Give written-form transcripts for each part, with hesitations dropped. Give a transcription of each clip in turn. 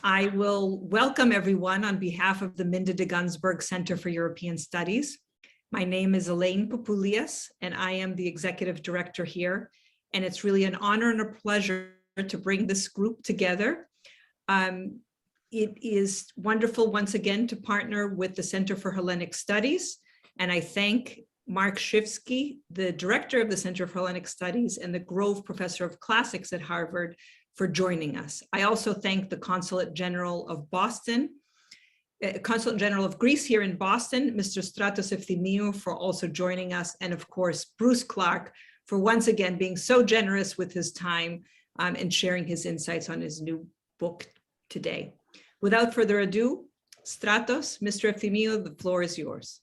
I will welcome everyone on behalf of the Minda de Gunzburg Center for European Studies. My name is Elaine Popoulias, and I am the executive director here. And it's really an honor and a pleasure to bring this group together. It is wonderful once again to partner with the Center for Hellenic Studies. And I thank Mark Shivsky, the director of the Center for Hellenic Studies and the Grove Professor of Classics at Harvard, for joining us. I also thank the Consulate General of Boston, Consulate General of Greece here in Boston, Mr. Stratos Efthimiou, for also joining us. And of course, Bruce Clark, for once again being so generous with his time and sharing his insights on his new book today. Without further ado, Stratos, Mr. Efthimiou, the floor is yours.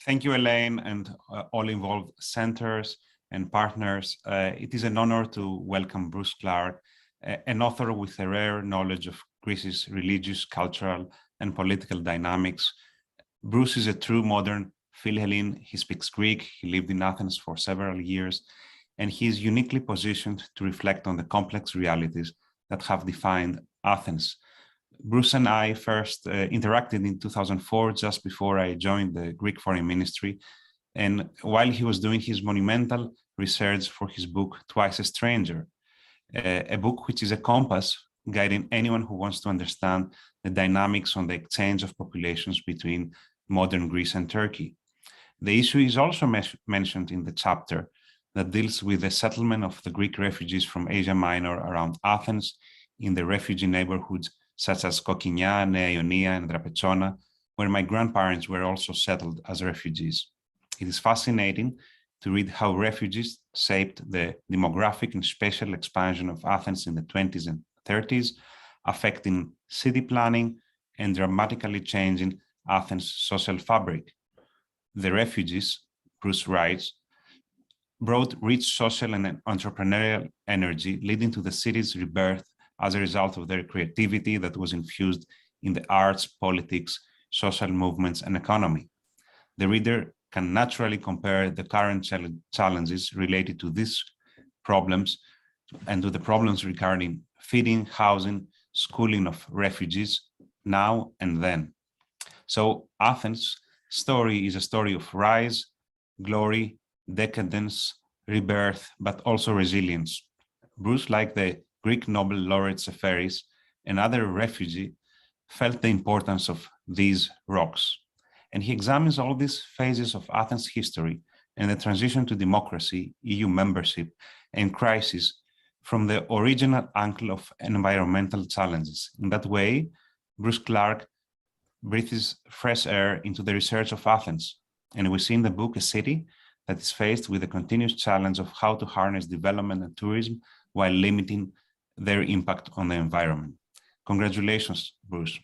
Thank you, Elaine, and all involved centers and partners. It is an honor to welcome Bruce Clark, an author with a rare knowledge of Greece's religious, cultural, and political dynamics. Bruce is a true modern Philhellene. He speaks Greek, he lived in Athens for several years, and he is uniquely positioned to reflect on the complex realities that have defined Athens. Bruce and I first interacted in 2004, just before I joined the Greek Foreign Ministry. And while he was doing his monumental research for his book, Twice a Stranger, a book which is a compass guiding anyone who wants to understand the dynamics on the exchange of populations between modern Greece and Turkey. The issue is also mentioned in the chapter that deals with the settlement of the Greek refugees from Asia Minor around Athens in the refugee neighborhoods such as Kokinia, Nea Ionia, and Drapetsona, where my grandparents were also settled as refugees. It is fascinating to read how refugees shaped the demographic and spatial expansion of Athens in the 20s and 30s, affecting city planning and dramatically changing Athens' social fabric. The refugees, Bruce writes, brought rich social and entrepreneurial energy, leading to the city's rebirth as a result of their creativity that was infused in the arts, politics, social movements, and economy. The reader can naturally compare the current challenges related to these problems and to the problems regarding feeding, housing, schooling of refugees now and then. So Athens' story is a story of rise, glory, decadence, rebirth, but also resilience. Bruce, like the Greek Nobel laureate Seferis, another refugee, felt the importance of these rocks. And he examines all these phases of Athens' history and the transition to democracy, EU membership, and crisis from the original angle of environmental challenges. In that way, Bruce Clark breathes fresh air into the research of Athens. And we see in the book a city that is faced with the continuous challenge of how to harness development and tourism while limiting their impact on the environment. Congratulations, Bruce.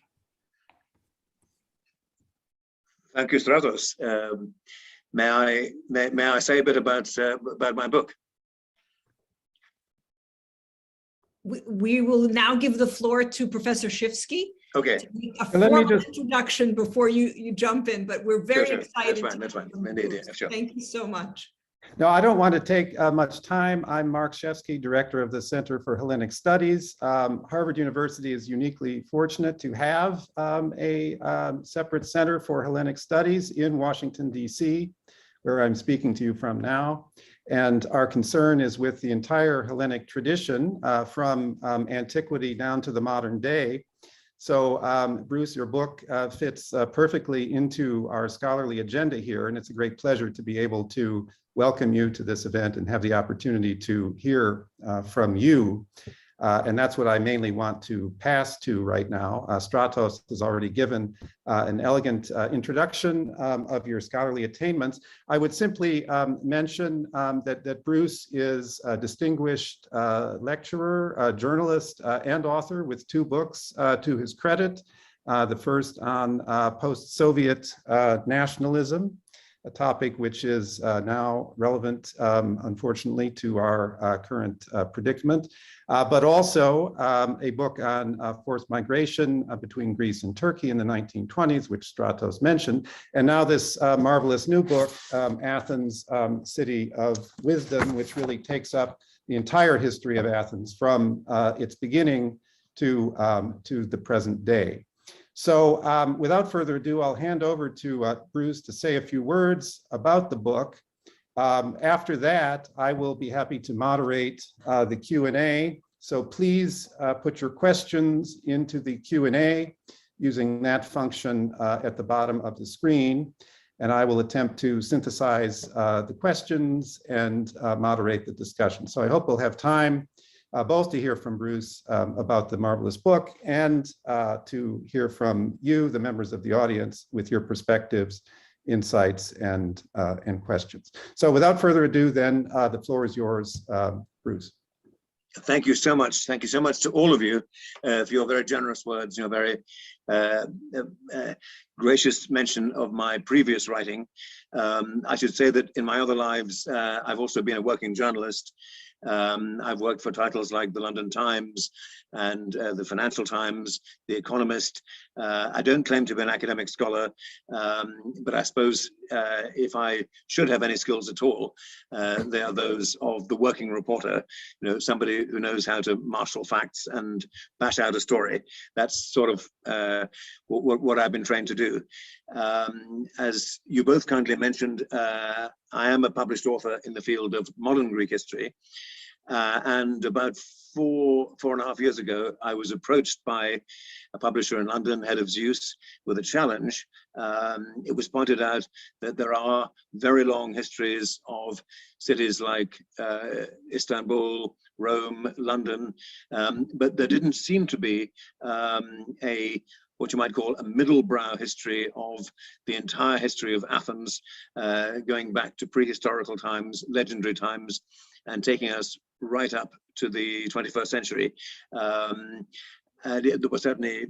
Thank you, Stratos. May I say a bit about my book? We will now give the floor to Professor Shivsky. Okay. To make a formal introduction before you jump in, but we're very excited. That's fine. Indeed, yeah, sure. Thank you so much. No, I don't want to take much time. I'm Mark Shevsky, director of the Center for Hellenic Studies. Harvard University is uniquely fortunate to have a separate Center for Hellenic Studies in Washington, D.C., where I'm speaking to you from now. And our concern is with the entire Hellenic tradition from Antiquity down to the modern day. So Bruce, your book fits perfectly into our scholarly agenda here, and it's a great pleasure to be able to welcome you to this event and have the opportunity to hear from you. And that's what I mainly want to pass to right now. Stratos has already given an elegant introduction of your scholarly attainments. I would simply mention that Bruce is a distinguished lecturer, journalist, and author with 2 books to his credit. The first on post-Soviet nationalism, a topic which is now relevant, unfortunately, to our current predicament, but also a book on forced migration between Greece and Turkey in the 1920s, which Stratos mentioned, and now this marvelous new book, Athens, City of Wisdom, which really takes up the entire history of Athens from its beginning to the present day. So without further ado, I'll hand over to Bruce to say a few words about the book. After that, I will be happy to moderate the Q&A. So please put your questions into the Q&A using that function at the bottom of the screen. And I will attempt to synthesize the questions and moderate the discussion. So I hope we'll have time both to hear from Bruce about the marvelous book and to hear from you, the members of the audience, with your perspectives, insights, and questions. So without further ado, then the floor is yours, Bruce. Thank you so much. Thank you so much to all of you for your very generous words, your very gracious mention of my previous writing. I should say that in my other lives, I've also been a working journalist. I've worked for titles like the London Times and the Financial Times, The Economist. I don't claim to be an academic scholar, but I suppose if I should have any skills at all, they are those of the working reporter, somebody who knows how to marshal facts and bash out a story. That's sort of what I've been trained to do. As you both kindly mentioned, I am a published author in the field of modern Greek history. And about four and a half years ago, I was approached by a publisher in London, head of Zeus, with a challenge. It was pointed out that there are very long histories of cities like Istanbul, Rome, London, but there didn't seem to be what you might call a middle brow history of the entire history of Athens, going back to prehistorical times, legendary times, and taking us right up to the 21st century. And there were certainly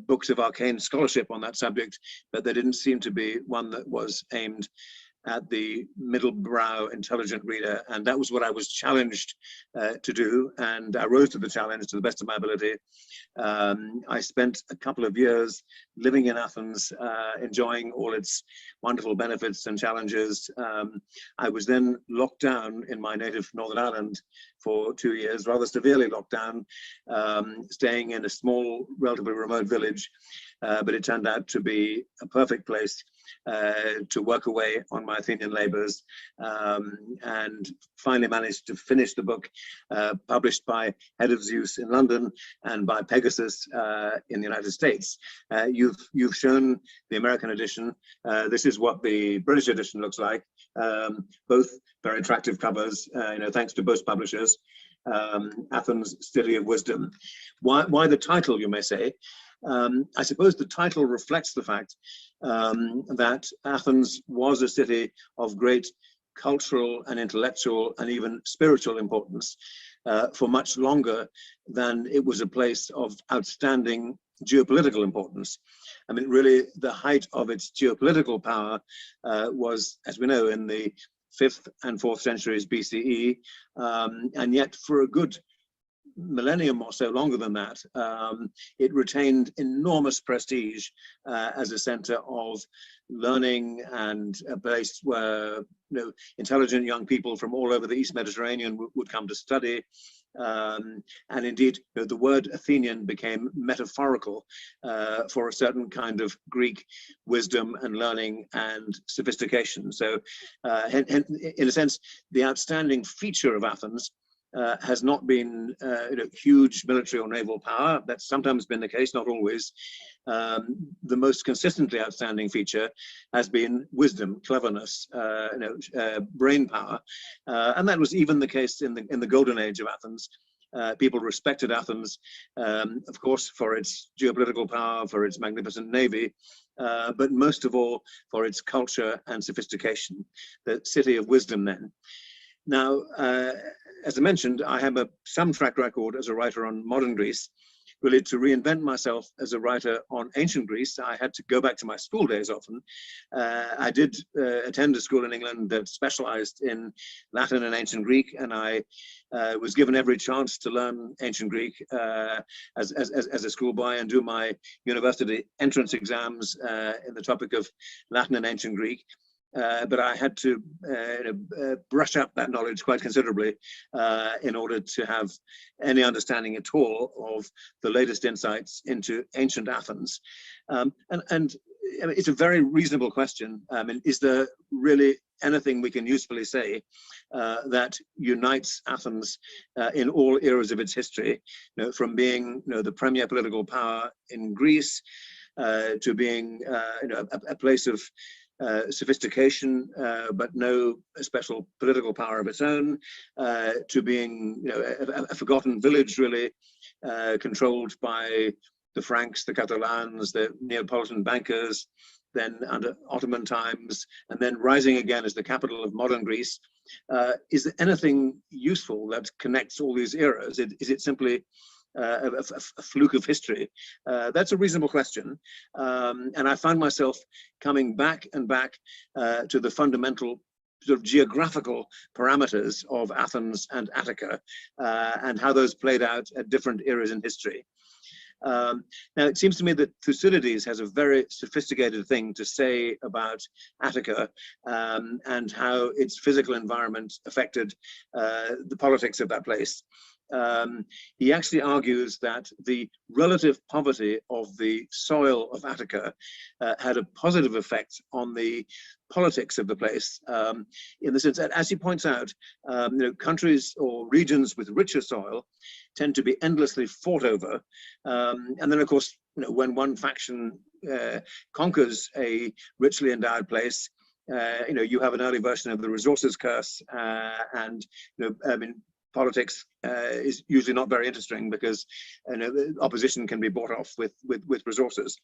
books of arcane scholarship on that subject, but there didn't seem to be one that was aimed at the middle brow intelligent reader. And that was what I was challenged to do. And I rose to the challenge to the best of my ability. I spent a couple of years living in Athens, enjoying all its wonderful benefits and challenges. I was then locked down in my native Northern Ireland for 2 years, rather severely locked down, staying in a small, relatively remote village. But it turned out to be a perfect place to work away on my Athenian labors, and finally managed to finish the book, published by Head of Zeus in London and by Pegasus in the United States. You've shown the American edition. This is what the British edition looks like. Both very attractive covers, thanks to both publishers. Athens, City of Wisdom. Why the title, you may say? I suppose the title reflects the fact that Athens was a city of great cultural and intellectual and even spiritual importance for much longer than it was a place of outstanding geopolitical importance. I mean, really, the height of its geopolitical power was, as we know, in the 5th and 4th centuries BCE, and yet for a good millennium or so longer than that, it retained enormous prestige as a center of learning and a place where intelligent young people from all over the East Mediterranean would come to study. And indeed, the word Athenian became metaphorical for a certain kind of Greek wisdom and learning and sophistication. So in a sense, the outstanding feature of Athens has not been huge military or naval power. That's sometimes been the case, not always. The most consistently outstanding feature has been wisdom, cleverness, brain power, and that was even the case in the golden age of Athens. People respected Athens, of course, for its geopolitical power, for its magnificent navy, but most of all for its culture and sophistication. The city of wisdom, then. Now, as I mentioned, I have some track record as a writer on modern Greece. Really, to reinvent myself as a writer on ancient Greece, I had to go back to my school days often. I did attend a school in England that specialized in Latin and ancient Greek, and I was given every chance to learn ancient Greek as a schoolboy and do my university entrance exams in the topic of Latin and ancient Greek. but I had to brush up that knowledge quite considerably in order to have any understanding at all of the latest insights into ancient Athens. And I mean, it's a very reasonable question. I mean, is there really anything we can usefully say that unites Athens in all eras of its history, from being the premier political power in Greece to being a place of sophistication, but no special political power of its own, to being a forgotten village, really, controlled by the Franks, the Catalans, the Neapolitan bankers, then under Ottoman times, and then rising again as the capital of modern Greece. Is there anything useful that connects all these eras? Is it simply a fluke of history? That's a reasonable question. And I found myself coming back and back to the fundamental sort of geographical parameters of Athens and Attica and how those played out at different eras in history. Now, it seems to me that Thucydides has a very sophisticated thing to say about Attica and how its physical environment affected the politics of that place. He actually argues that the relative poverty of the soil of Attica had a positive effect on the politics of the place, in the sense that, as he points out, countries or regions with richer soil tend to be endlessly fought over. And then, of course, when one faction conquers a richly endowed place, you have an early version of the resources curse, and I mean, politics is usually not very interesting because the opposition can be bought off with resources.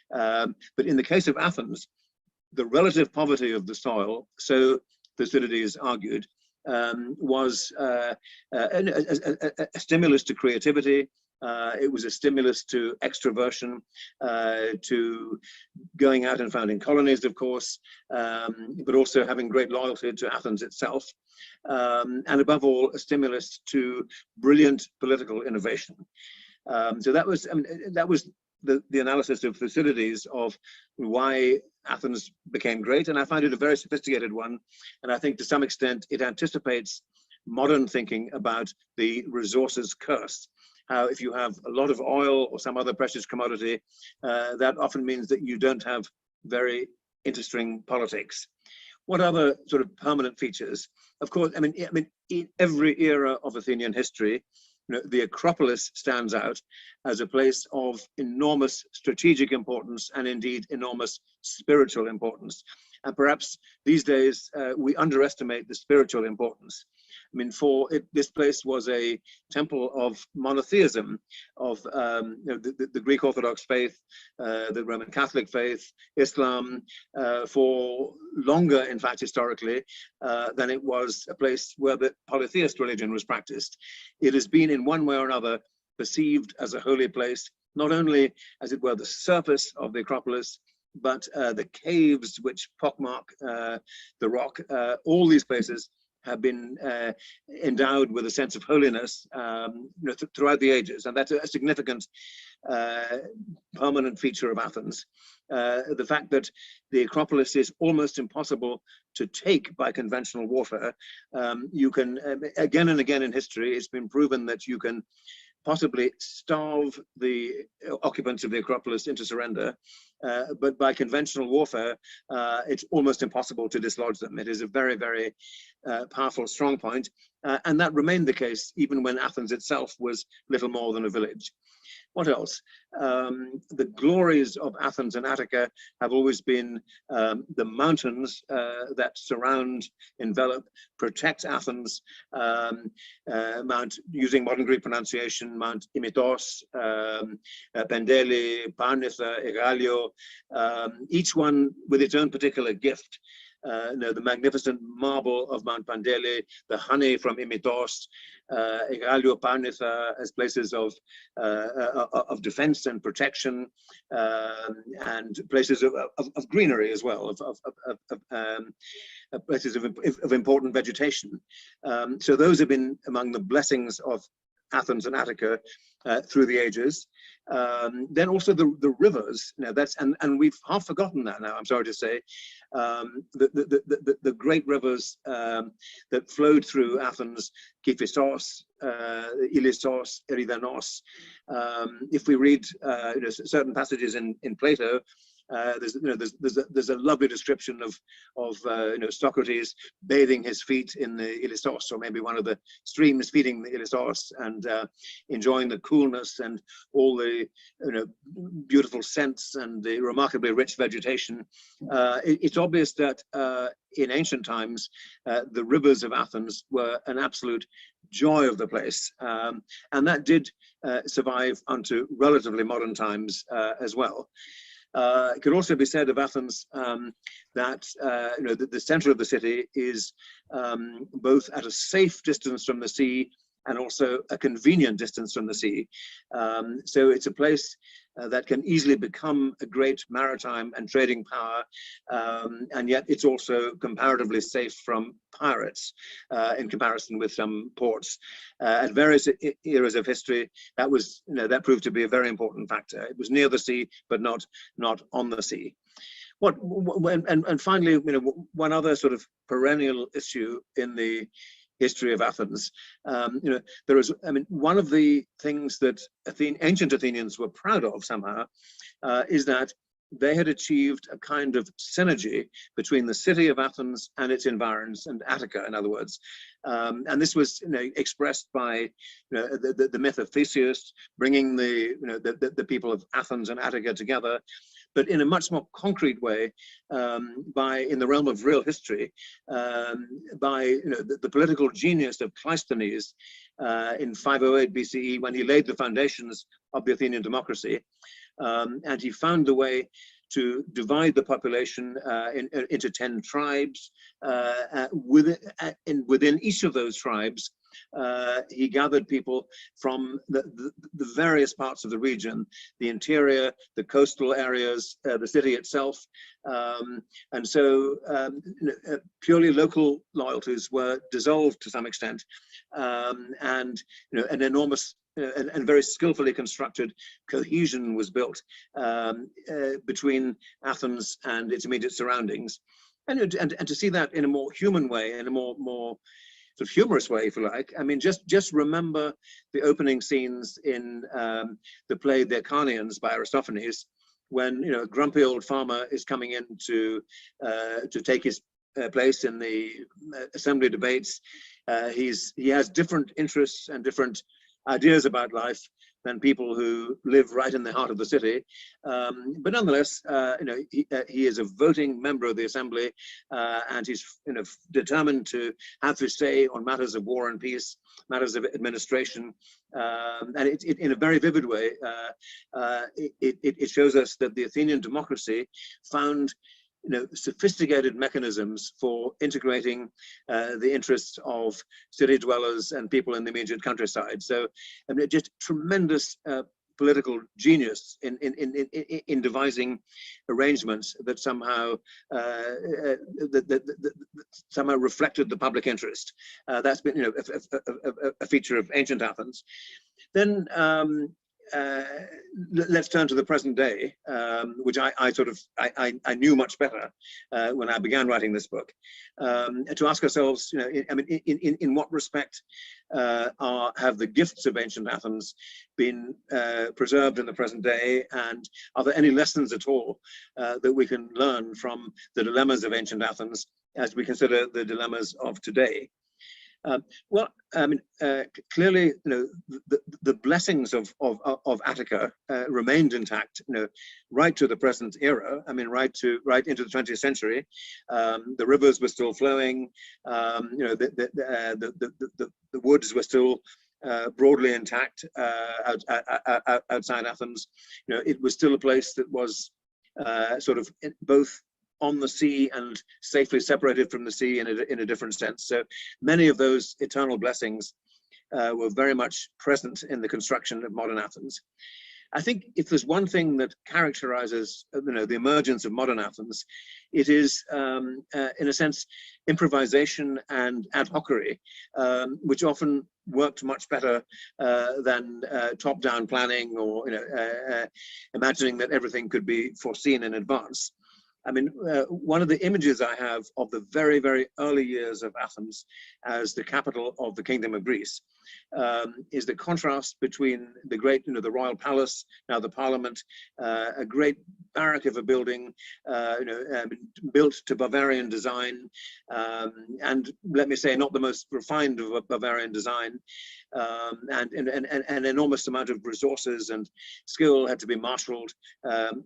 But in the case of Athens, the relative poverty of the soil, so Thucydides argued, was a stimulus to creativity. It was a stimulus to extroversion, to going out and founding colonies, of course, but also having great loyalty to Athens itself. And above all, a stimulus to brilliant political innovation. So that was, the analysis of Thucydides of why Athens became great, and I find it a very sophisticated one, and I think to some extent it anticipates modern thinking about the resources curse. How if you have a lot of oil or some other precious commodity, that often means that you don't have very interesting politics. What other sort of permanent features? Of course, I mean, in every era of Athenian history, the Acropolis stands out as a place of enormous strategic importance and indeed enormous spiritual importance. And perhaps these days we underestimate the spiritual importance. I mean, this place was a temple of monotheism, of the Greek Orthodox faith, the Roman Catholic faith, Islam, for longer, in fact, historically, than it was a place where the polytheist religion was practiced. It has been, in one way or another, perceived as a holy place, not only, as it were, the surface of the Acropolis, but the caves which pockmark the rock. All these places have been endowed with a sense of holiness throughout the ages, and that's a significant permanent feature of Athens. The fact that the Acropolis is almost impossible to take by conventional warfare. You can, again and again in history, it's been proven that you can possibly starve the occupants of the Acropolis into surrender, but by conventional warfare, it's almost impossible to dislodge them. It is a very, very powerful strong point, and that remained the case even when Athens itself was little more than a village. What else? The glories of Athens and Attica have always been the mountains that surround, envelop, protect Athens. Using modern Greek pronunciation, Mount Imitos, Pendeli, Parnitha, Egalio, each one with its own particular gift. The magnificent marble of Mount Pandeli, the honey from Imitos, Egalio, Parnitha as places of defense and protection, and places of greenery as well, places of important vegetation. So those have been among the blessings of Athens and Attica through the ages. Then also the rivers, and we've half forgotten that now, I'm sorry to say. The great rivers that flowed through Athens, Kiphisos, Ilissos, Eridanos. If we read certain passages in Plato, there's a lovely description of Socrates bathing his feet in the Ilissos, or maybe one of the streams feeding the Ilissos, and enjoying the coolness and all the beautiful scents and the remarkably rich vegetation. It's obvious that in ancient times the rivers of Athens were an absolute joy of the place, and that did survive unto relatively modern times as well. It could also be said of Athens that the center of the city is both at a safe distance from the sea and also a convenient distance from the sea. So it's a place that can easily become a great maritime and trading power, and yet it's also comparatively safe from pirates in comparison with some ports. At various eras of history, that proved to be a very important factor. It was near the sea, but not on the sea. And finally, one other sort of perennial issue in the history of Athens, there is, one of the things that ancient Athenians were proud of somehow is that they had achieved a kind of synergy between the city of Athens and its environs, and Attica, in other words. And this was expressed by the myth of Theseus bringing the people of Athens and Attica together, but in a much more concrete way, in the realm of real history, by the political genius of Cleisthenes in 508 BCE, when he laid the foundations of the Athenian democracy, and he found the way to divide the population into 10 tribes. Within each of those tribes, he gathered people from the various parts of the region, the interior, the coastal areas, the city itself. And so purely local loyalties were dissolved to some extent, and an enormous and very skillfully constructed cohesion was built between Athens and its immediate surroundings. And to see that in a more human way, in a more sort of humorous way, if you like. Just remember the opening scenes in the play The Acharnians by Aristophanes, when a grumpy old farmer is coming in to take his place in the assembly debates. He has different interests and different ideas about life than people who live right in the heart of the city, but nonetheless, he is a voting member of the assembly, and he's determined to have his say on matters of war and peace, matters of administration, and it in a very vivid way, it shows us that the Athenian democracy found sophisticated mechanisms for integrating the interests of city dwellers and people in the immediate countryside. So, just tremendous political genius in devising arrangements that somehow somehow reflected the public interest. That's been a feature of ancient Athens. Then let's turn to the present day, which I knew much better when I began writing this book, to ask ourselves, in what respect have the gifts of ancient Athens been preserved in the present day, and are there any lessons at all that we can learn from the dilemmas of ancient Athens as we consider the dilemmas of today? Clearly, the blessings of Attica remained intact, right to the present era. Right into the 20th century. The rivers were still flowing. The woods were still broadly intact outside Athens. It was still a place that was sort of both on the sea and safely separated from the sea in a different sense. So many of those eternal blessings were very much present in the construction of modern Athens. I think if there's one thing that characterizes, the emergence of modern Athens, it is, in a sense, improvisation and ad hocery, which often worked much better than top-down planning or imagining that everything could be foreseen in advance. I mean, one of the images I have of the very, very early years of Athens as the capital of the Kingdom of Greece is the contrast between the great, the royal palace, now the parliament, a great barrack of a building, built to Bavarian design, and let me say, not the most refined of Bavarian design, and an enormous amount of resources and skill had to be marshaled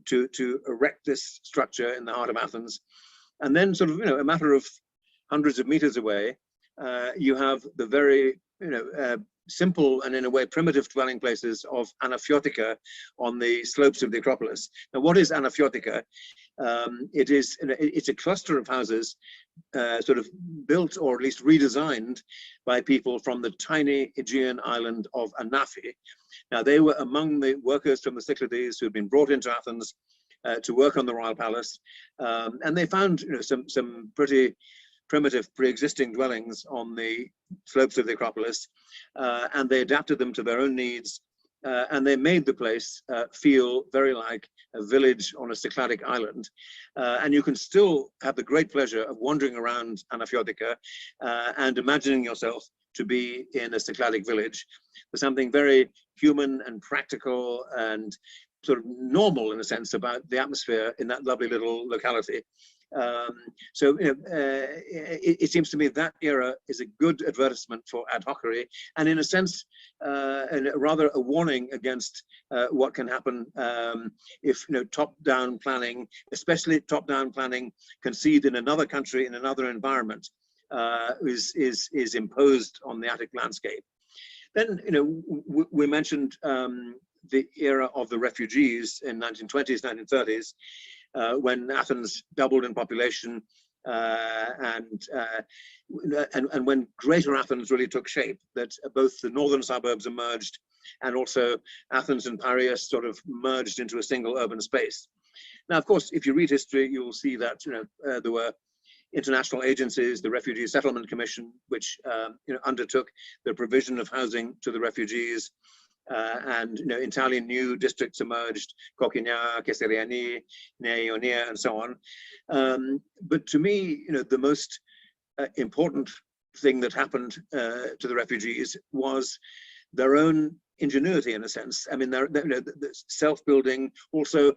to erect this structure in the heart of Athens. And then sort of, a matter of hundreds of meters away, you have the very, simple and in a way primitive dwelling places of Anaphyotica on the slopes of the Acropolis. Now, what is Anaphyotica? It's a cluster of houses sort of built or at least redesigned by people from the tiny Aegean island of Anaphi. Now, they were among the workers from the Cyclades who had been brought into Athens to work on the royal palace, and they found some pretty primitive pre-existing dwellings on the slopes of the Acropolis, and they adapted them to their own needs, and they made the place feel very like a village on a Cycladic island. And you can still have the great pleasure of wandering around Anaphyotica and imagining yourself to be in a Cycladic village. There's something very human and practical and sort of normal in a sense about the atmosphere in that lovely little locality. It seems to me that era is a good advertisement for ad hocery, and in a sense, and rather a warning against what can happen if top-down planning, especially top-down planning conceived in another country, in another environment, is imposed on the Attic landscape. Then, we mentioned the era of the refugees in 1920s, 1930s. When Athens doubled in population, and when Greater Athens really took shape, that both the northern suburbs emerged, and also Athens and Piraeus sort of merged into a single urban space. Now, of course, if you read history, you will see that there were international agencies, the Refugee Settlement Commission, which undertook the provision of housing to the refugees. And Italian new districts emerged, Kokkinia, Keseriani, Nea Ionia, and so on. But to me, the most important thing that happened to the refugees was their own ingenuity, in a sense. I mean, the self-building, also,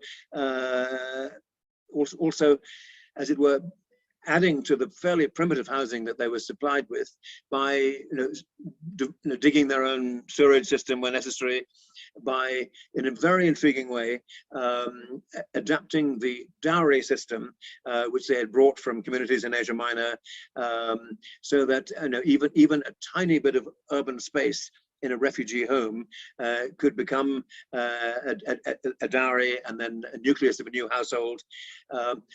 as it were, adding to the fairly primitive housing that they were supplied with by digging their own sewerage system where necessary, by, in a very intriguing way, adapting the dowry system, which they had brought from communities in Asia Minor, so that even a tiny bit of urban space in a refugee home could become a dowry and then a nucleus of a new household.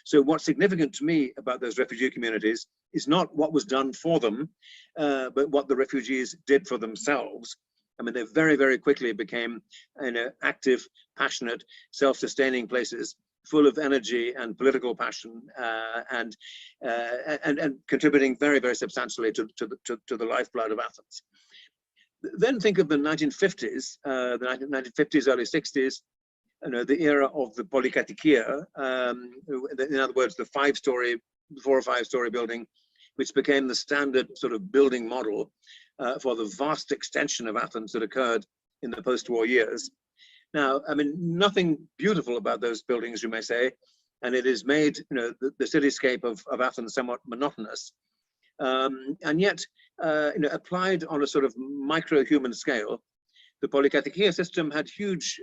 So what's significant to me about those refugee communities is not what was done for them, but what the refugees did for themselves. I mean, they very, very quickly became active, passionate, self-sustaining places, full of energy and political passion, and contributing very, very substantially to the lifeblood of Athens. Then think of the 1950s, the 1950s, early 60s, the era of the polykatikia, in other words, the 4 or 5 story building, which became the standard sort of building model for the vast extension of Athens that occurred in the post-war years. Now, I mean, nothing beautiful about those buildings, you may say, and it has made the cityscape of Athens somewhat monotonous. And yet, applied on a sort of micro-human scale, the polykatikia system had huge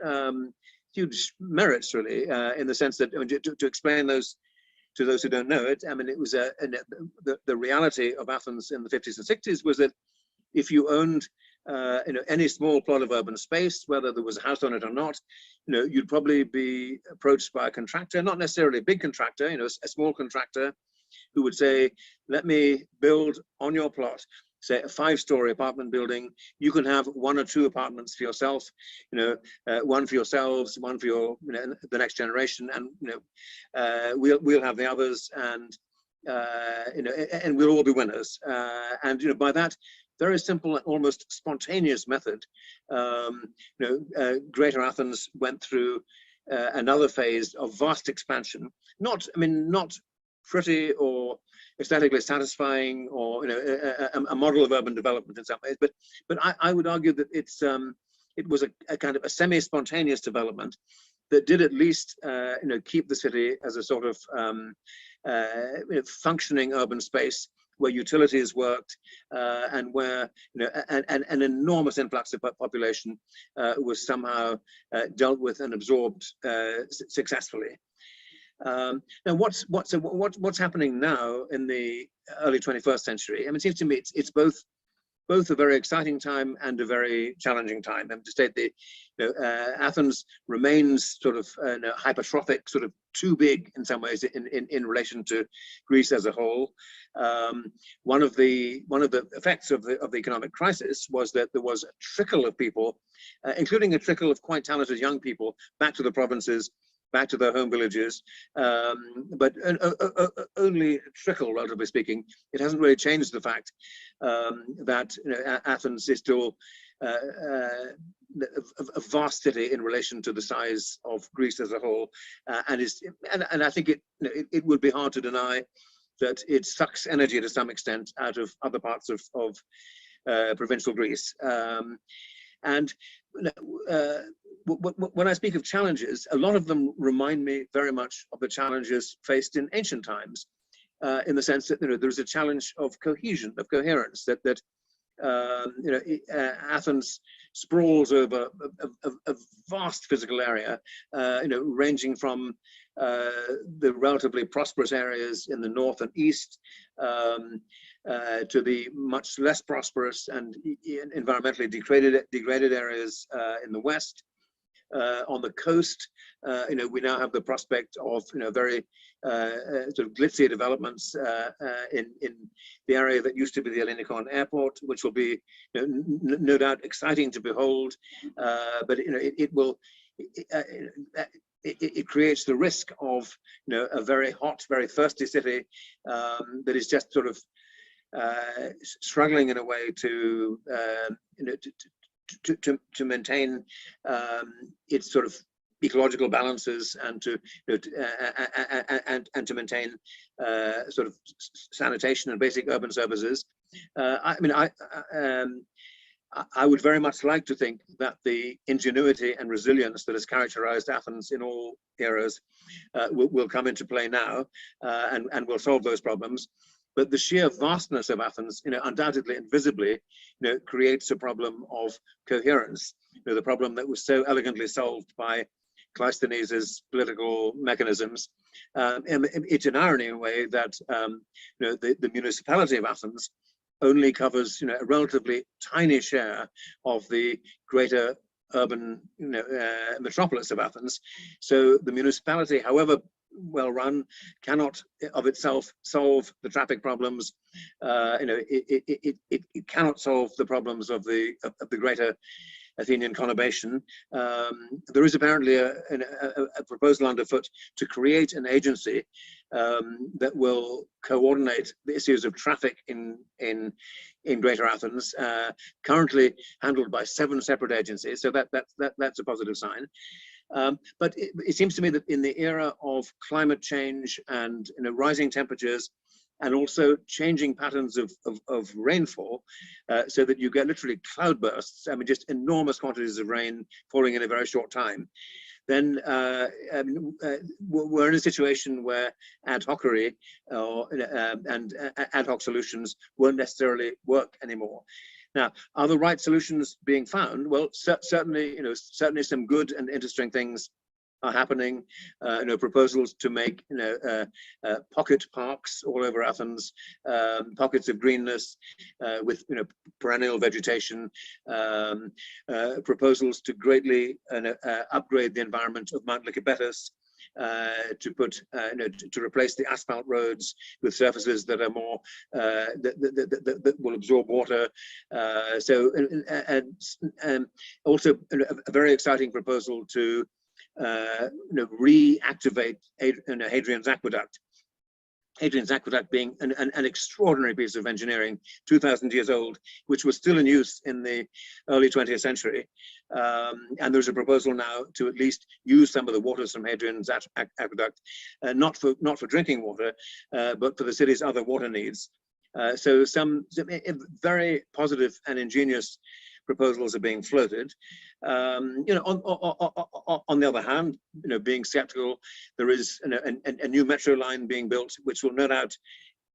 merits, really, in the sense that, to explain those to those who don't know it, I mean, it was the reality of Athens in the 50s and 60s was that if you owned any small plot of urban space, whether there was a house on it or not, you'd probably be approached by a contractor, not necessarily a big contractor, a small contractor, who would say, let me build on your plot say a 5-story apartment building, you can have 1 or 2 apartments for yourself, one for yourselves, one for your, the next generation, and we'll have the others, and and we'll all be winners. And by that very simple and almost spontaneous method, Greater Athens went through another phase of vast expansion. Not pretty or aesthetically satisfying, or a model of urban development in some ways, but I would argue that it was a kind of a semi-spontaneous development that did at least keep the city as a sort of functioning urban space where utilities worked, and where an enormous influx of population was somehow dealt with and absorbed successfully. Now, what's happening now in the early 21st century? I mean, it seems to me it's both a very exciting time and a very challenging time. And to state Athens remains sort of hypertrophic, sort of too big in some ways in relation to Greece as a whole. One of the effects of the economic crisis was that there was a trickle of people, including a trickle of quite talented young people, back to the provinces, back to their home villages, but only a trickle, relatively speaking. It hasn't really changed the fact that Athens is still a vast city in relation to the size of Greece as a whole, and I think it would be hard to deny that it sucks energy to some extent out of other parts of provincial Greece. And when I speak of challenges, a lot of them remind me very much of the challenges faced in ancient times, in the sense that there's a challenge of cohesion, of coherence, that Athens sprawls over a vast physical area, ranging from the relatively prosperous areas in the north and east to the much less prosperous and environmentally degraded areas in the west. On the coast, we now have the prospect of very sort of glitzy developments in the area that used to be the Hellenic airport, which will be no doubt exciting to behold, but it creates the risk of a very hot, very thirsty city that is just sort of struggling in a way to maintain its sort of ecological balances, and to and to maintain sort of sanitation and basic urban services. I would very much like to think that the ingenuity and resilience that has characterized Athens in all eras will come into play now, and will solve those problems. But the sheer vastness of Athens, undoubtedly and visibly, creates a problem of coherence. The problem that was so elegantly solved by Cleisthenes' political mechanisms. And it's an irony in a way that the municipality of Athens only covers a relatively tiny share of the greater urban metropolis of Athens. So the municipality, however well run, cannot of itself solve the traffic problems. It cannot solve the problems of the greater Athenian conurbation. There is apparently a proposal underfoot to create an agency that will coordinate the issues of traffic in Greater Athens, currently handled by 7 separate agencies. So that's a positive sign. But it seems to me that in the era of climate change and rising temperatures, and also changing patterns of rainfall, so that you get literally cloudbursts, just enormous quantities of rain falling in a very short time, then we're in a situation where ad hocery and ad hoc solutions won't necessarily work anymore. Now, are the right solutions being found? Well, certainly some good and interesting things are happening. Proposals to make pocket parks all over Athens, pockets of greenness with perennial vegetation, proposals to greatly upgrade the environment of Mount Lycabettus, to put, to replace the asphalt roads with surfaces that are more that will absorb water. And also a very exciting proposal to reactivate Hadrian's Aqueduct. Hadrian's Aqueduct being an extraordinary piece of engineering, 2,000 years old, which was still in use in the early 20th century. And there's a proposal now to at least use some of the waters from Hadrian's Aqueduct, not for drinking water, but for the city's other water needs. So some very positive and ingenious proposals are being floated. On the other hand, being skeptical, there is a new metro line being built, which will no doubt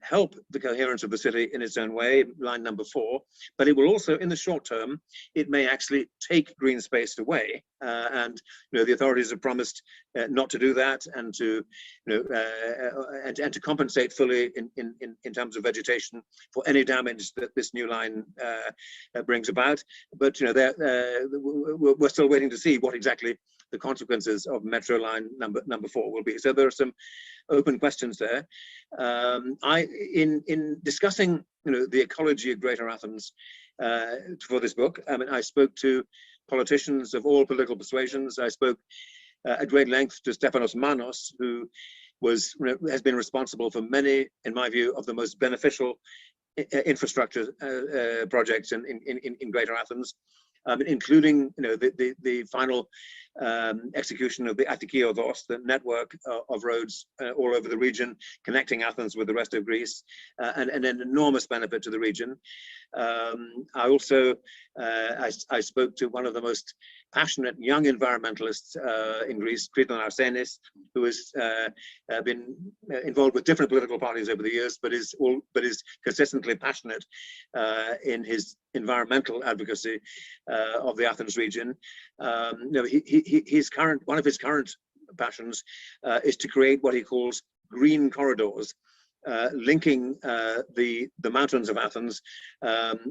help the coherence of the city in its own way, line number 4, but it will also, in the short term, it may actually take green space away. And the authorities have promised not to do that, and to and to compensate fully in terms of vegetation for any damage that this new line brings about. But we're still waiting to see what exactly the consequences of metro line number 4 will be. So there are some open questions there. In discussing the ecology of Greater Athens for this book, I spoke to politicians of all political persuasions. I spoke at great length to Stefanos Manos, who has been responsible for many, in my view, of the most beneficial infrastructure projects in Greater Athens, including the final execution of the Attica, the network of roads all over the region, connecting Athens with the rest of Greece, and an enormous benefit to the region. I also I spoke to one of the most passionate young environmentalists in Greece, Kriton Arsenis, who has been involved with different political parties over the years, but is consistently passionate in his environmental advocacy of the Athens region. One of his current passions is to create what he calls green corridors, linking the mountains of Athens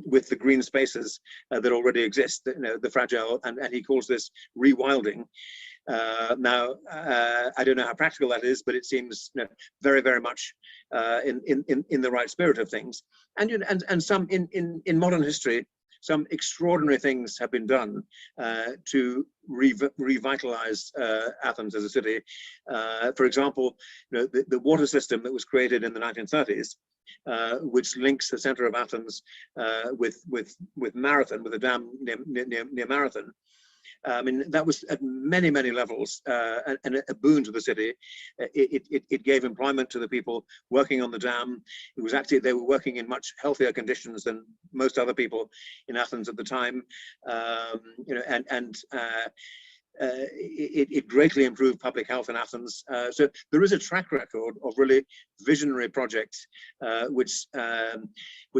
with the green spaces that already exist, the fragile, and he calls this rewilding. Now, I don't know how practical that is, but it seems very, very much in the right spirit of things. And some in modern history, some extraordinary things have been done to revitalize Athens as a city. For example, the water system that was created in the 1930s, which links the center of Athens with Marathon, with a dam near Marathon. That was at many, many levels and a boon to the city. It gave employment to the people working on the dam. It was actually, they were working in much healthier conditions than most other people in Athens at the time. It greatly improved public health in Athens. So there is a track record of really visionary projects which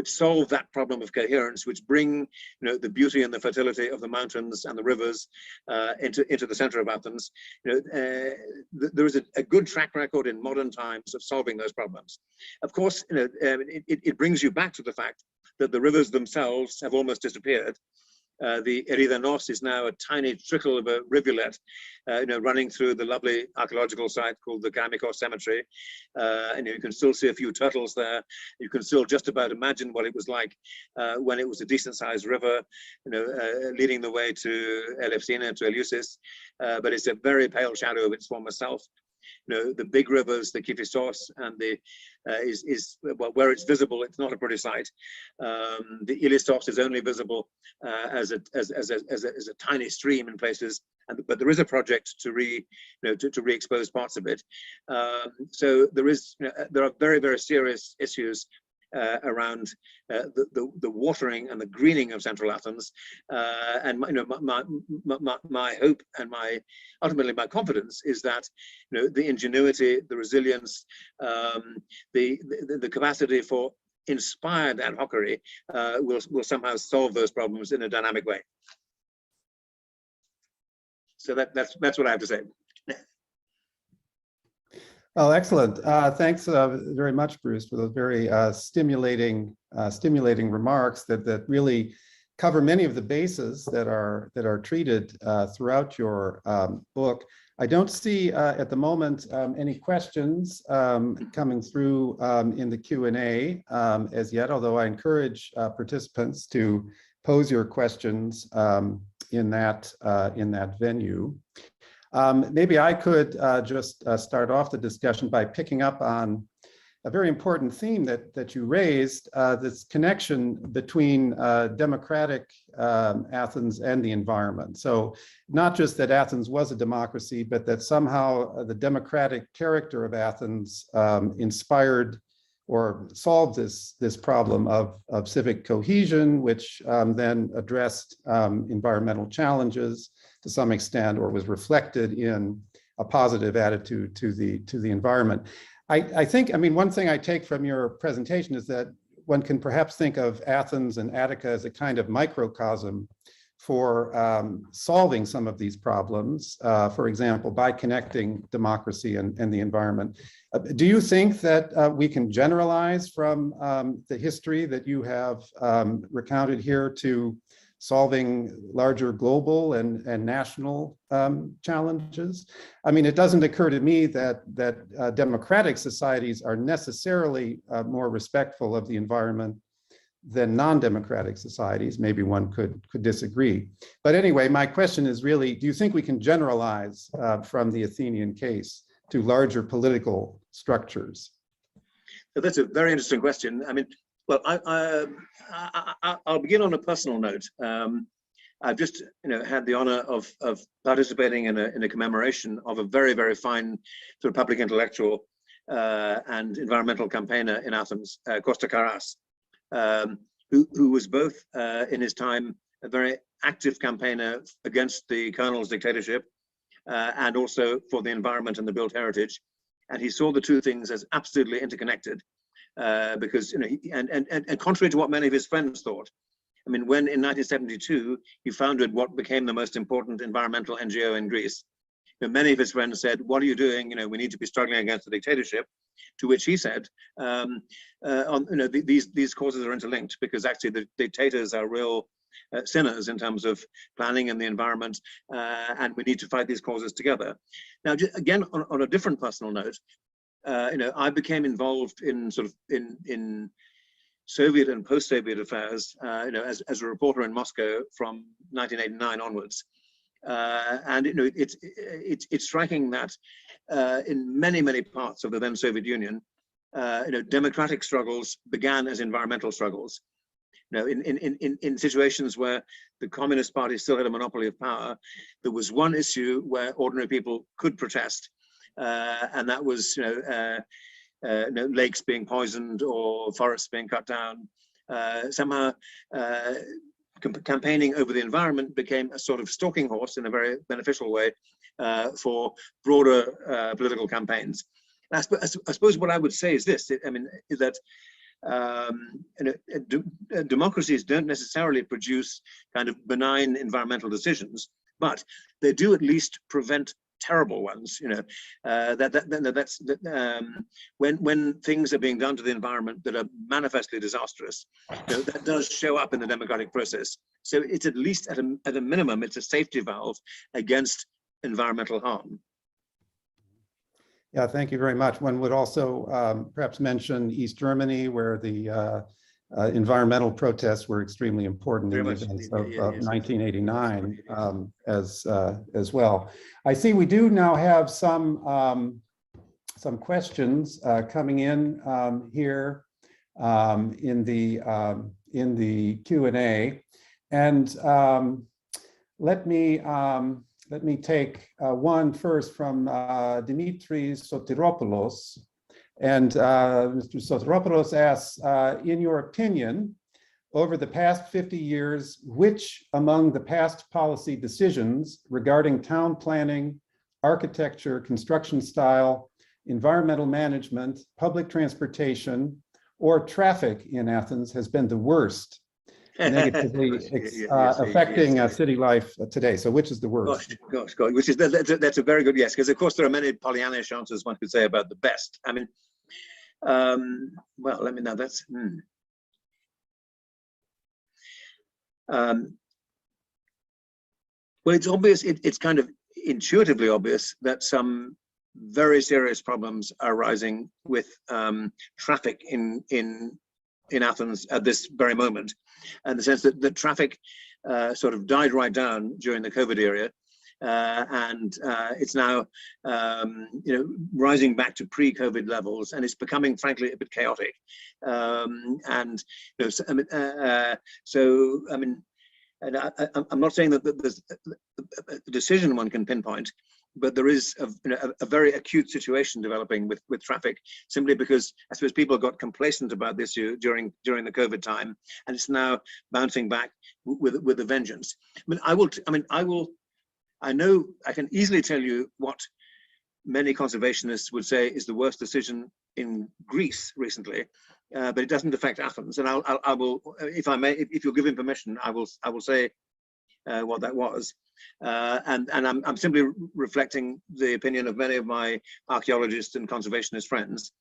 solve that problem of coherence, which bring the beauty and the fertility of the mountains and the rivers into the center of Athens. There is a good track record in modern times of solving those problems. Of course, it brings you back to the fact that the rivers themselves have almost disappeared. The Eridanos is now a tiny trickle of a rivulet, running through the lovely archaeological site called the Gamikos Cemetery. And you can still see a few turtles there. You can still just about imagine what it was like when it was a decent-sized river, leading the way to Elefsina, to Eleusis. But it's a very pale shadow of its former self. The big rivers, the Kifissos, and the well, where it's visible, it's not a pretty sight. The Ilissos is only visible as a tiny stream in places, but there is a project to re-expose parts of it. So there are very, very serious issues around the watering and the greening of central Athens, and my hope and ultimately my confidence is that the ingenuity, the resilience, the capacity for inspired ad hocery will somehow solve those problems in a dynamic way. So that's what I have to say. Oh, excellent. Thanks very much, Bruce, for those very stimulating remarks that really cover many of the bases that are treated throughout your book. I don't see at the moment any questions coming through in the Q&A as yet, although I encourage participants to pose your questions in that venue. Maybe I could just start off the discussion by picking up on a very important theme that you raised, this connection between democratic Athens and the environment. So not just that Athens was a democracy, but that somehow the democratic character of Athens inspired or solved this problem of civic cohesion, which then addressed environmental challenges to some extent, or was reflected in a positive attitude to the environment. I think, I mean, one thing I take from your presentation is that one can perhaps think of Athens and Attica as a kind of microcosm for solving some of these problems, for example, by connecting democracy and the environment. Do you think that we can generalize from the history that you have recounted here to solving larger global and national challenges? I mean, it doesn't occur to me that democratic societies are necessarily more respectful of the environment than non-democratic societies. Maybe one could disagree. But anyway, my question is really, do you think we can generalize from the Athenian case to larger political structures? So that's a very interesting question. I mean, well, I'll begin on a personal note. I've just, had the honor of participating in a commemoration of a very, very fine sort of public intellectual and environmental campaigner in Athens, Kostas Karas, who was both in his time a very active campaigner against the colonel's dictatorship and also for the environment and the built heritage. And he saw the two things as absolutely interconnected. Because and contrary to what many of his friends thought, I mean, when in 1972 he founded what became the most important environmental NGO in Greece, many of his friends said, "What are you doing? We need to be struggling against the dictatorship." To which he said, "These causes are interlinked because actually the dictators are real sinners in terms of planning and the environment, and we need to fight these causes together." Now, again, on a different personal note. I became involved in sort of in Soviet and post-Soviet affairs, as a reporter in Moscow from 1989 onwards, and it's striking that in many parts of the then Soviet Union, democratic struggles began as environmental struggles. In situations where the Communist Party still had a monopoly of power, there was one issue where ordinary people could protest. And that was, lakes being poisoned or forests being cut down. Somehow, campaigning over the environment became a sort of stalking horse in a very beneficial way for broader political campaigns. I suppose what I would say is this: is that democracies don't necessarily produce kind of benign environmental decisions, but they do at least prevent terrible ones. When things are being done to the environment that are manifestly disastrous, that does show up in the democratic process. So it's at least at a minimum, it's a safety valve against environmental harm. Yeah, thank you very much. One would also perhaps mention East Germany, where the environmental protests were extremely important in the events of 1989 as well. I see we do now have some questions coming in here in the Q&A, and let me take one first from Dimitris Sotiropoulos. And Mr. Sotiropoulos asks, in your opinion, over the past 50 years, which among the past policy decisions regarding town planning, architecture, construction style, environmental management, public transportation, or traffic in Athens has been the worst, negatively affecting city life today? So which is the worst? Gosh, which is, that's a very good yes, because of course there are many Pollyannish answers one could say about the best. I mean, well, let me know. Well, it's obvious, it's kind of intuitively obvious that some very serious problems are arising with traffic in Athens at this very moment, and the sense that the traffic sort of died right down during the COVID era, and it's now rising back to pre-COVID levels, and it's becoming, frankly, a bit chaotic. And and I'm not saying that there's a decision one can pinpoint, but there is a very acute situation developing with traffic, simply because I suppose people got complacent about this during the COVID time, and it's now bouncing back with a vengeance. I know I can easily tell you what many conservationists would say is the worst decision in Greece recently, but it doesn't affect Athens. And I will, if I may, if you'll give him permission, I will say what that was. And I'm simply reflecting the opinion of many of my archaeologists and conservationist friends.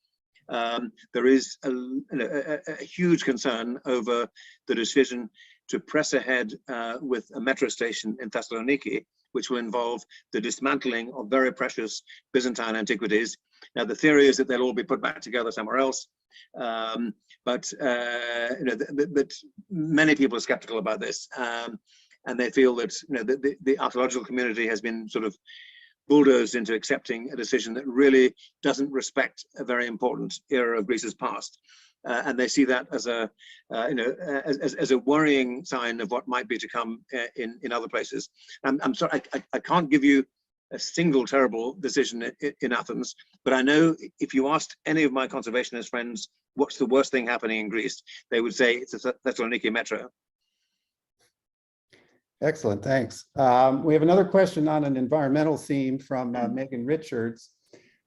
There is a huge concern over the decision to press ahead with a metro station in Thessaloniki, which will involve the dismantling of very precious Byzantine antiquities. Now, the theory is that they'll all be put back together somewhere else, but many people are skeptical about this, and they feel that the archaeological community has been sort of bulldozed into accepting a decision that really doesn't respect a very important era of Greece's past. And they see that as as a worrying sign of what might be to come in other places. I'm sorry, I can't give you a single terrible decision in Athens, but I know if you asked any of my conservationist friends what's the worst thing happening in Greece, they would say it's the Thessaloniki metro. Excellent, thanks. We have another question on an environmental theme from Megan Richards.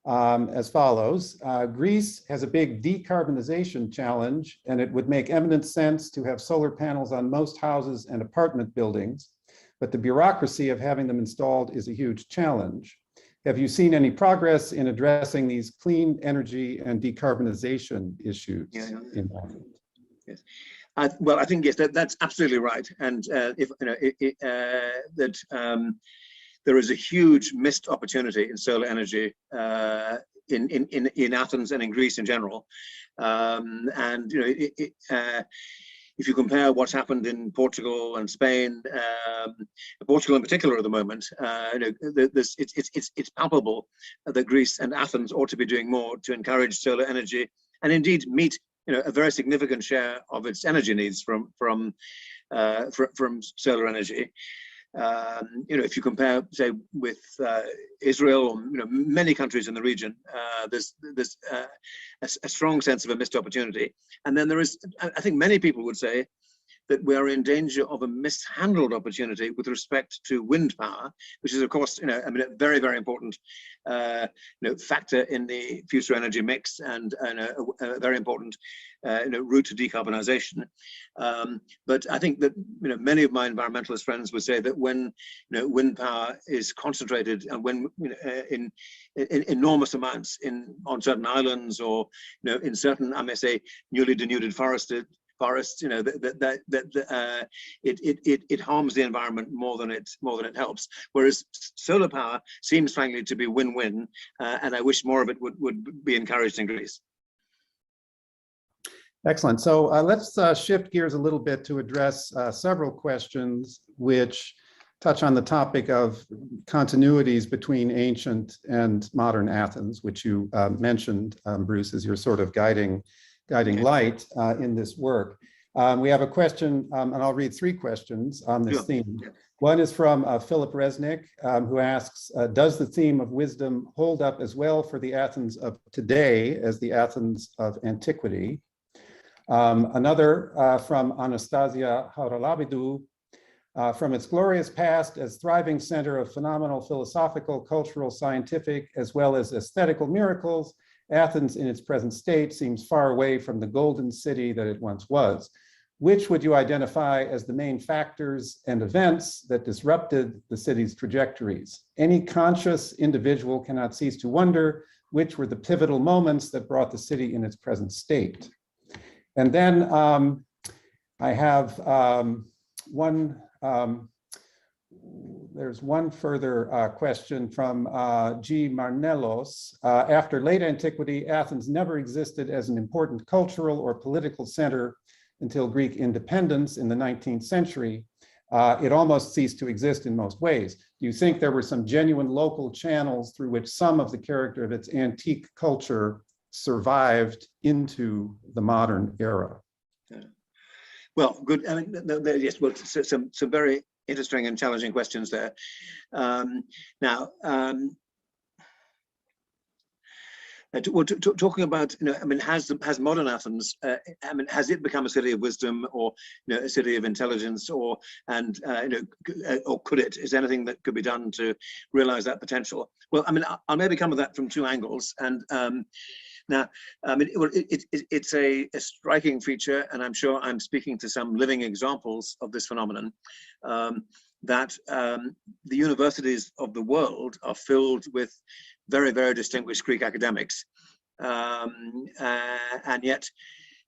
As follows: Greece has a big decarbonization challenge, and it would make eminent sense to have solar panels on most houses and apartment buildings, but the bureaucracy of having them installed is a huge challenge. Have you seen any progress in addressing these clean energy and decarbonization issues? In Athens? Yes. Well, I think yes, that's absolutely right, and there is a huge missed opportunity in solar energy in Athens and in Greece in general. And if you compare what's happened in Portugal and Spain, Portugal in particular at the moment, it's palpable that Greece and Athens ought to be doing more to encourage solar energy and indeed meet a very significant share of its energy needs from solar energy. If you compare, say, with Israel or many countries in the region, there's a strong sense of a missed opportunity. And then there is, I think many people would say that we are in danger of a mishandled opportunity with respect to wind power, which is, of course, a very, very important factor in the future energy mix and a very important route to decarbonization. But I think that many of my environmentalist friends would say that when wind power is concentrated and when in enormous amounts on certain islands or in certain, I may say, newly denuded forests, it harms the environment more than it helps. Whereas solar power seems, frankly, to be win-win, and I wish more of it would be encouraged in Greece. Excellent. So let's shift gears a little bit to address several questions which touch on the topic of continuities between ancient and modern Athens, which you mentioned, Bruce, as your sort of guiding light in this work. We have a question, and I'll read three questions on this theme. One is from Philip Resnick, who asks, does the theme of wisdom hold up as well for the Athens of today as the Athens of antiquity? Another from Anastasia Haralabidou, from its glorious past as thriving center of phenomenal philosophical, cultural, scientific, as well as aesthetical miracles, Athens in its present state seems far away from the golden city that it once was. Which would you identify as the main factors and events that disrupted the city's trajectories? Any conscious individual cannot cease to wonder which were the pivotal moments that brought the city in its present state. And then I have there's one further question from G. Marnelos. After late antiquity, Athens never existed as an important cultural or political center until Greek independence in the 19th century. It almost ceased to exist in most ways. Do you think there were some genuine local channels through which some of the character of its antique culture survived into the modern era? Yeah. Well, good. I mean, yes, well, some very interesting and challenging questions there. Talking about, I mean, has modern Athens, I mean, has it become a city of wisdom, or a city of intelligence, or could it? Is there anything that could be done to realize that potential? Well, I mean, I'll maybe come at that from two angles, and now, I mean, it's a striking feature, and I'm sure I'm speaking to some living examples of this phenomenon, that the universities of the world are filled with very, very distinguished Greek academics. And yet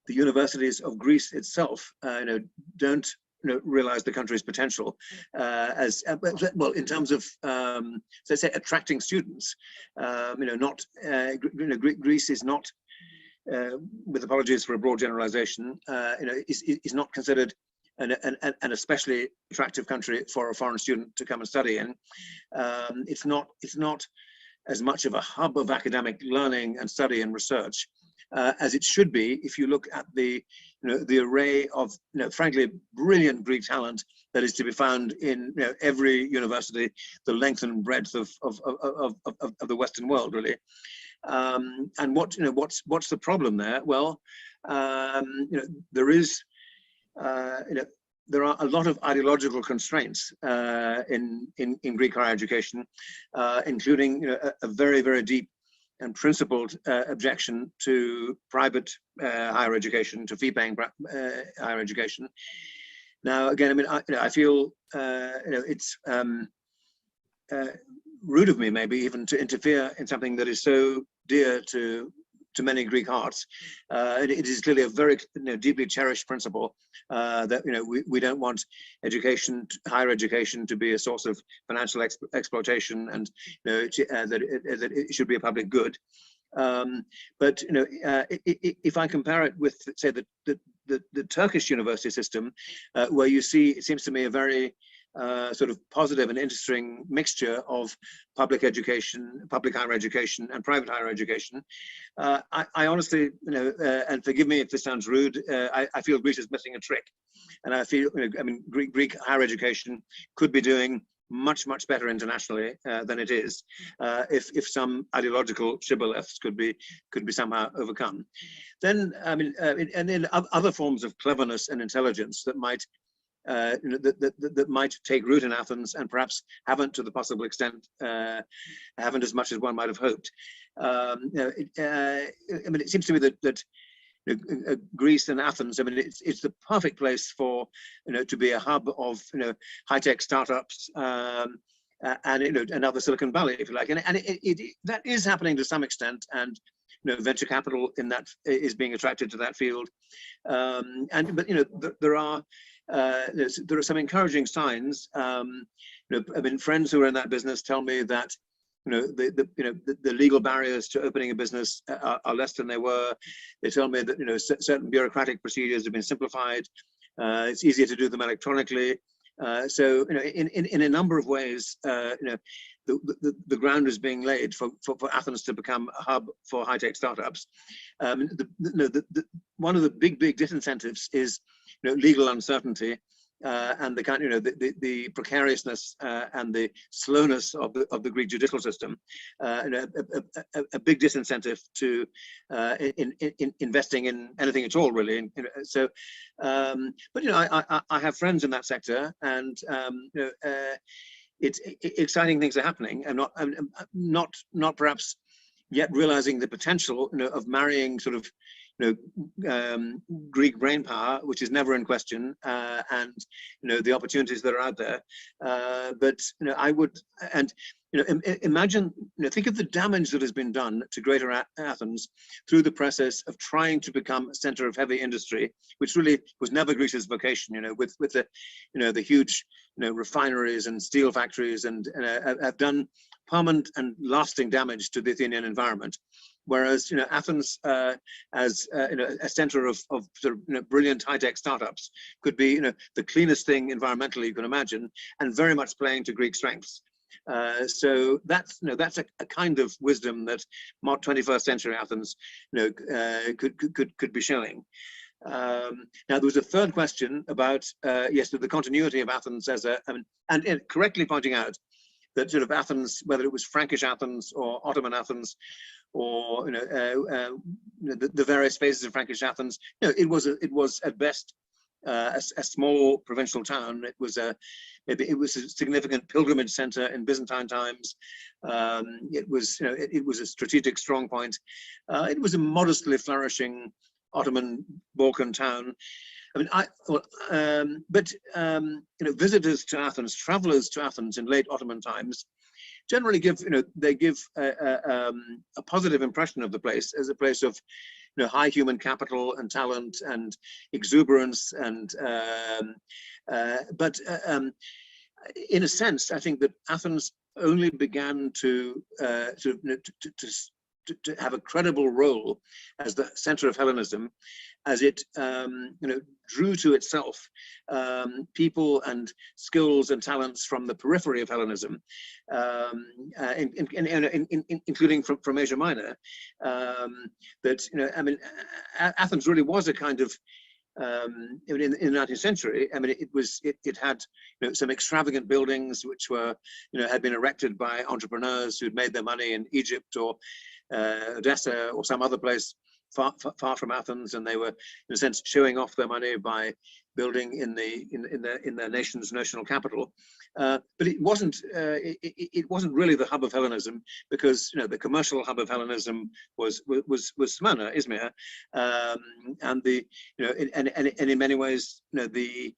the universities of Greece itself, don't realize the country's potential as well in terms of, let's say, attracting students. Greece is not, with apologies for a broad generalization, is not considered an especially attractive country for a foreign student to come and study in. It's not as much of a hub of academic learning and study and research as it should be if you look at the array of frankly brilliant Greek talent that is to be found in every university, the length and breadth of the Western world, really. And what's the problem there? Well, there is there are a lot of ideological constraints in Greek higher education, including a very, very deep and principled objection to private higher education, to fee-paying higher education. Now, again, I mean, I feel it's rude of me, maybe even to interfere in something that is so dear to many Greek hearts. It is clearly a very deeply cherished principle that we don't want education, higher education, to be a source of financial exploitation, and that it should be a public good. But if I compare it with, say, the Turkish university system, where you see, it seems to me, a very sort of positive and interesting mixture of public education, public higher education, and private higher education. I honestly, and forgive me if this sounds rude, I feel Greece is missing a trick, and I feel, I mean, Greek higher education could be doing much better internationally than it is, if some ideological shibboleths could be somehow overcome. Then, I mean, and then other forms of cleverness and intelligence that might that might take root in Athens, and perhaps haven't to the possible extent, haven't as much as one might have hoped. I mean, it seems to me that Greece and Athens, I mean, it's the perfect place for to be a hub of high-tech startups, and another Silicon Valley, if you like, and that is happening to some extent, and venture capital in that is being attracted to that field, but there are some encouraging signs. I mean, friends who are in that business tell me that the legal barriers to opening a business are less than they were. They tell me that certain bureaucratic procedures have been simplified. It's easier to do them electronically. So in a number of ways, the ground is being laid for Athens to become a hub for high-tech startups. One of the big disincentives is legal uncertainty, and the kind the precariousness and the slowness of the Greek judicial system. A big disincentive to investing in anything at all, really. So, but I have friends in that sector, and it's exciting things are happening, and not perhaps yet realizing the potential of marrying sort of Greek brain power, which is never in question, and the opportunities that are out there. But I would, and imagine, think of the damage that has been done to Greater Athens through the process of trying to become a center of heavy industry, which really was never Greece's vocation. With the the huge refineries and steel factories, and have done permanent and lasting damage to the Athenian environment. Whereas Athens, as a center of sort of brilliant high-tech startups, could be the cleanest thing environmentally you can imagine, and very much playing to Greek strengths. So that's a kind of wisdom that 21st century Athens could be showing. Now there was a third question about the continuity of Athens as and correctly pointing out that sort of Athens, whether it was Frankish Athens or Ottoman Athens, or the various phases of Frankish Athens, it was at best a small provincial town. It was a significant pilgrimage center in Byzantine times. It was a strategic strong point. It was a modestly flourishing Ottoman Balkan town. I mean, visitors to Athens, travelers to Athens in late Ottoman times, generally give a positive impression of the place as a place of high human capital and talent and exuberance, and but in a sense, I think that Athens only began to have a credible role as the center of Hellenism, as it drew to itself people and skills and talents from the periphery of Hellenism, including from Asia Minor. Athens really was a kind of in the 19th century. I mean, it had some extravagant buildings which were had been erected by entrepreneurs who'd made their money in Egypt or Odessa or some other place far from Athens, and they were in a sense showing off their money by building in their nation's national capital. But it wasn't really the hub of Hellenism, because the commercial hub of Hellenism was Smyrna, Izmir, and in many ways the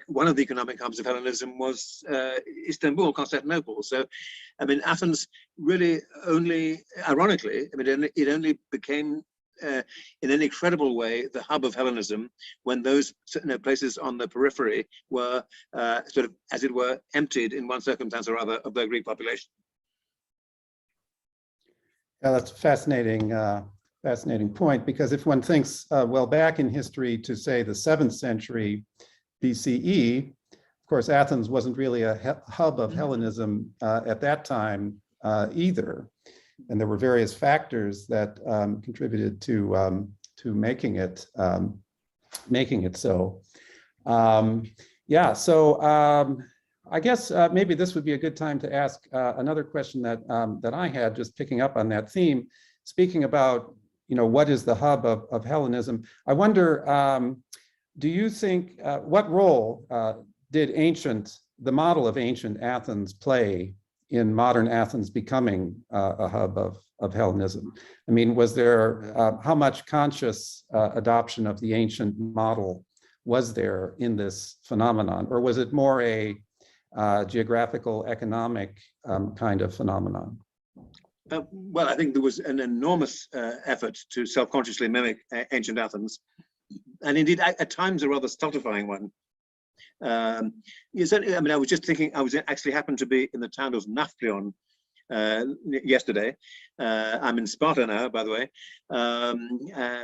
one of the economic hubs of Hellenism was Istanbul, Constantinople. So, I mean, Athens really only, ironically, I mean, it only became in an incredible way the hub of Hellenism when those places on the periphery were sort of, as it were, emptied in one circumstance or other of their Greek population. Yeah, that's a fascinating point, because if one thinks well back in history to, say, the 7th century BCE, of course, Athens wasn't really a hub of Hellenism at that time either. And there were various factors that contributed to making it so. I guess maybe this would be a good time to ask another question that I had, just picking up on that theme. Speaking about what is the hub of Hellenism, I wonder, do you think what role did the model of ancient Athens play in modern Athens becoming a hub of Hellenism? I mean, was there, how much conscious adoption of the ancient model was there in this phenomenon? Or was it more a geographical, economic kind of phenomenon? Well, I think there was an enormous effort to self-consciously mimic ancient Athens. And indeed, at times, a rather stultifying one. I mean, I was just thinking, I was actually happened to be in the town of Nafplion yesterday. I'm in Sparta now, by the way.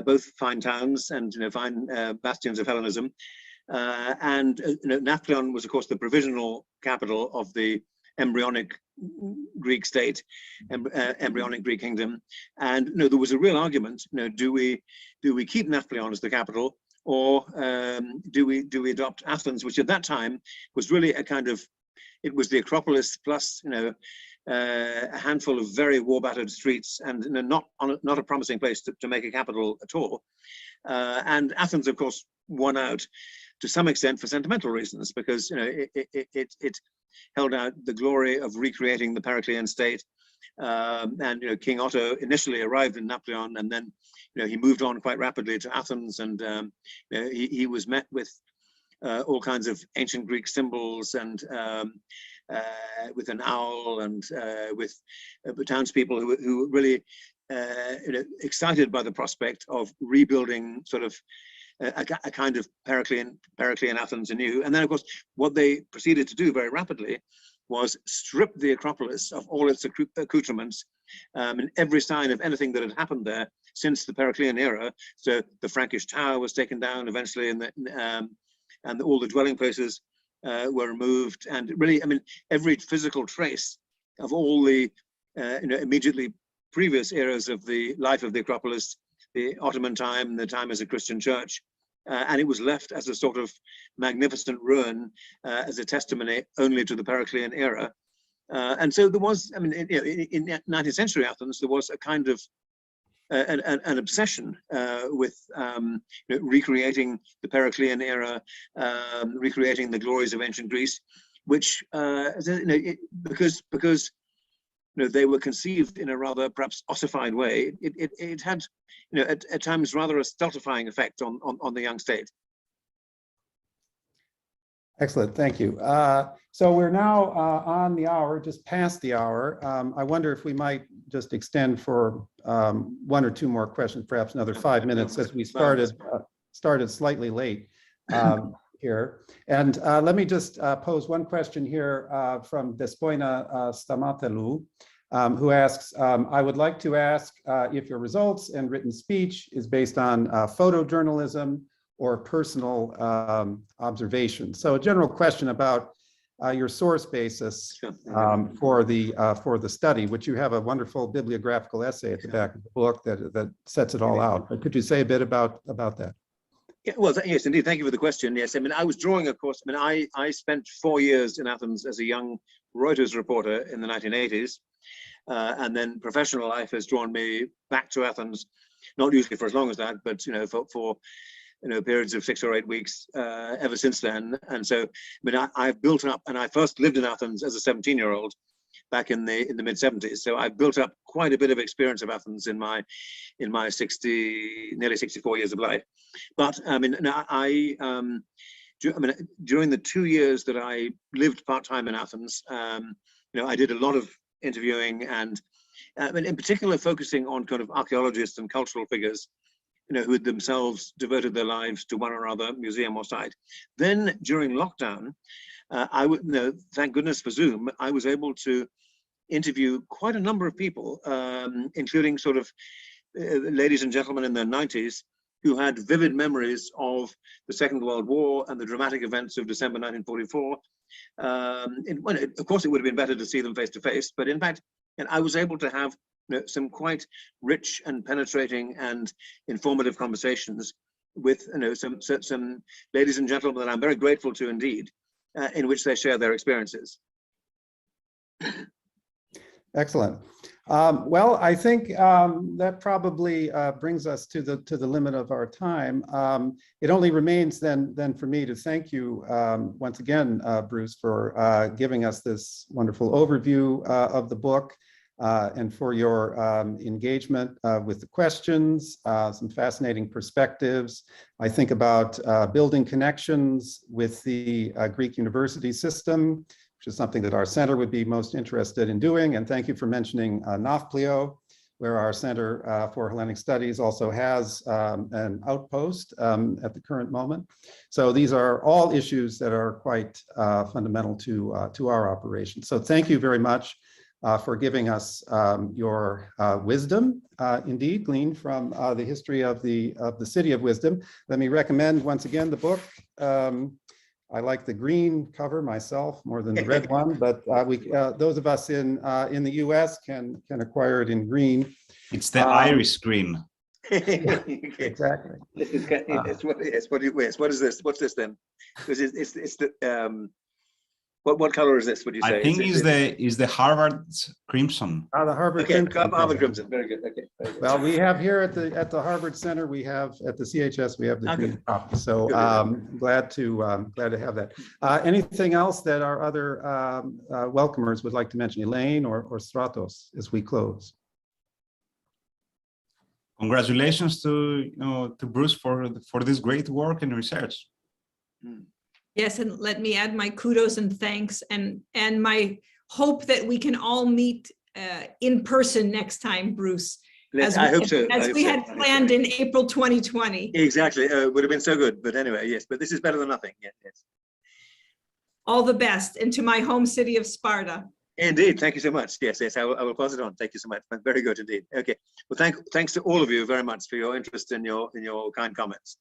Both fine towns and fine bastions of Hellenism. Nafplion was, of course, the provisional capital of the embryonic Greek state, embryonic Greek kingdom. And there was a real argument. Do we keep Nafplion as the capital, or do we adopt Athens, which at that time was really a kind of, it was the Acropolis plus a handful of very war-battered streets, and not a promising place to make a capital at all. And Athens, of course, won out to some extent for sentimental reasons, because it held out the glory of recreating the Periclean state, And King Otto initially arrived in Napoleon, and then he moved on quite rapidly to Athens, and he was met with all kinds of ancient Greek symbols, and with an owl, and with townspeople who were really excited by the prospect of rebuilding sort of a kind of Periclean Athens anew. And then, of course, what they proceeded to do very rapidly was strip the Acropolis of all its accoutrements and every sign of anything that had happened there since the Periclean era. So the Frankish Tower was taken down eventually, and all the dwelling places were removed. And really, I mean, every physical trace of all the immediately previous eras of the life of the Acropolis, the Ottoman time, the time as a Christian church, and it was left as a sort of magnificent ruin, as a testimony only to the Periclean era. And so there was, I mean, in 19th century Athens, there was a kind of an obsession with recreating the Periclean era, recreating the glories of ancient Greece, which because they were conceived in a rather perhaps ossified way. It had at times rather a stultifying effect on the young state. Excellent, thank you. So we're now on the hour, just past the hour. I wonder if we might just extend for one or two more questions, perhaps another 5 minutes, as we started slightly late here. And let me just pose one question here from Despoina Stamatelou, who asks, I would like to ask if your results and written speech is based on photojournalism or personal observation. So a general question about your source basis for the study, which you have a wonderful bibliographical essay at the back of the book that sets it all out. But could you say a bit about that? Yeah, well, yes, indeed. Thank you for the question. Yes, I mean, I was drawing, of course. I mean, I spent 4 years in Athens as a young Reuters reporter in the 1980s, and then professional life has drawn me back to Athens, not usually for as long as that, but for periods of 6 or 8 weeks ever since then. And so, I mean, I've built up, and I first lived in Athens as a 17-year-old back in the mid 70s. So I've built up quite a bit of experience of Athens in my nearly 64 years of life. But I mean, during the 2 years that I lived part-time in Athens, I did a lot of interviewing, and in particular focusing on kind of archaeologists and cultural figures, who had themselves devoted their lives to one or other museum or site. Then during lockdown, thank goodness for Zoom, I was able to interview quite a number of people, including sort of ladies and gentlemen in their 90s who had vivid memories of the Second World War and the dramatic events of December 1944. Of course, it would have been better to see them face to face, but in fact, I was able to have some quite rich and penetrating and informative conversations with some ladies and gentlemen that I'm very grateful to indeed, in which they share their experiences. Excellent. Well, I think that probably brings us to the limit of our time. It only remains then for me to thank you once again, Bruce, for giving us this wonderful overview of the book, and for your engagement with the questions, some fascinating perspectives. I think about building connections with the Greek university system, which is something that our center would be most interested in doing. And thank you for mentioning Nafplio, where our Center for Hellenic Studies also has an outpost at the current moment. So these are all issues that are quite fundamental to our operation. So thank you very much for giving us your wisdom, indeed, gleaned from the history of the City of Wisdom. Let me recommend once again the book. I like the green cover myself more than the red one, but those of us in the US can acquire it in green. It's the iris green. Exactly. What is this? What's this then? Because it's the What color is this, would you say? I think is the Harvard's crimson. The Harvard. Okay, Crimson. Harvard Crimson. Very good. Okay. Very good. Well, we have here at the Harvard Center, we have at the CHS, we have the Okay. green copy. So Good. glad to have that. Anything else that our other welcomers would like to mention, Elaine or Stratos, as we close? Congratulations to Bruce for this great work and research. Yes, and let me add my kudos and thanks and my hope that we can all meet in person next time, Bruce. I hope so. As we had planned in April 2020. Exactly. Would have been so good. But anyway, yes. But this is better than nothing. Yes. All the best, and to my home city of Sparta. Indeed. Thank you so much. Yes. I will pass it on. Thank you so much. Very good indeed. Okay. Well, thanks to all of you very much for your interest and your kind comments.